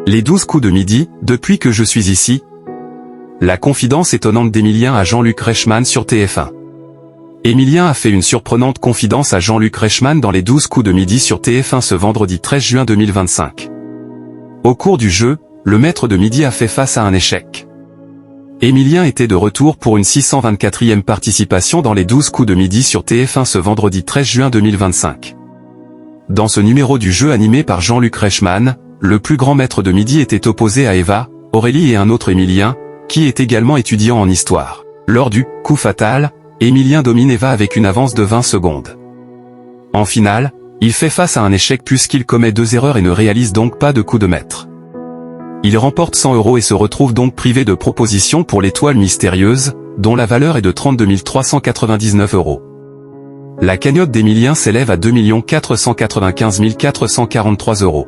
Les 12 coups de midi, depuis que je suis ici. La confidence étonnante d'Emilien à Jean-Luc Reichmann sur TF1. Emilien a fait une surprenante confidence à Jean-Luc Reichmann dans les 12 coups de midi sur TF1 ce vendredi 13 juin 2025. Au cours du jeu, le maître de midi a fait face à un échec. Emilien était de retour pour une 624e participation dans les 12 coups de midi sur TF1 ce vendredi 13 juin 2025. Dans ce numéro du jeu animé par Jean-Luc Reichmann, le plus grand maître de midi était opposé à Eva, Aurélie et un autre Emilien, qui est également étudiant en histoire. Lors du « coup fatal », Emilien domine Eva avec une avance de 20 secondes. En finale, il fait face à un échec puisqu'il commet 2 erreurs et ne réalise donc pas de coup de maître. Il remporte 100 € et se retrouve donc privé de propositions pour l'étoile mystérieuse, dont la valeur est de 32 399 €. La cagnotte d'Emilien s'élève à 2 495 443 €.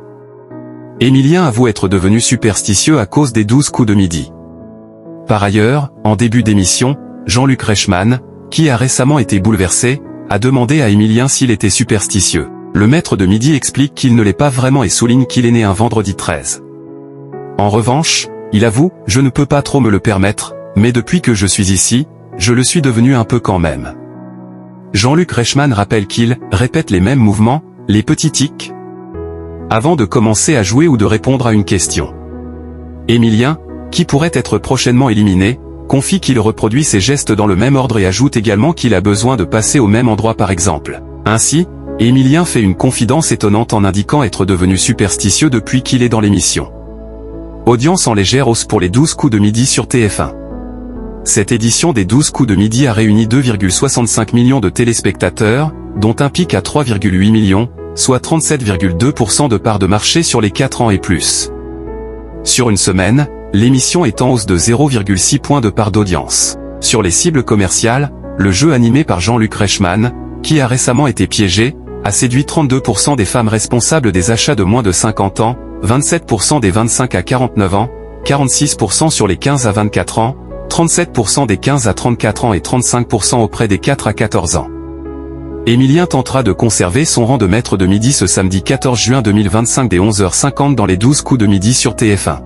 Emilien avoue être devenu superstitieux à cause des 12 coups de midi. Par ailleurs, en début d'émission, Jean-Luc Reichmann, qui a récemment été bouleversé, a demandé à Emilien s'il était superstitieux. Le maître de midi explique qu'il ne l'est pas vraiment et souligne qu'il est né un vendredi 13. En revanche, il avoue « Je ne peux pas trop me le permettre, mais depuis que je suis ici, je le suis devenu un peu quand même ». Jean-Luc Reichmann rappelle qu'il répète les mêmes mouvements, les petits tics, avant de commencer à jouer ou de répondre à une question. Emilien, qui pourrait être prochainement éliminé, confie qu'il reproduit ses gestes dans le même ordre et ajoute également qu'il a besoin de passer au même endroit par exemple. Ainsi, Emilien fait une confidence étonnante en indiquant être devenu superstitieux depuis qu'il est dans l'émission. Audience en légère hausse pour les 12 coups de midi sur TF1. Cette édition des 12 coups de midi a réuni 2,65 millions de téléspectateurs, dont un pic à 3,8 millions, soit 37,2% de part de marché sur les 4 ans et plus. Sur une semaine, l'émission est en hausse de 0,6 points de part d'audience. Sur les cibles commerciales, le jeu animé par Jean-Luc Reichmann, qui a récemment été piégé, a séduit 32% des femmes responsables des achats de moins de 50 ans, 27% des 25 à 49 ans, 46% sur les 15 à 24 ans, 37% des 15 à 34 ans et 35% auprès des 4 à 14 ans. Emilien tentera de conserver son rang de maître de midi ce samedi 14 juin 2025 dès 11h50 dans les 12 coups de midi sur TF1.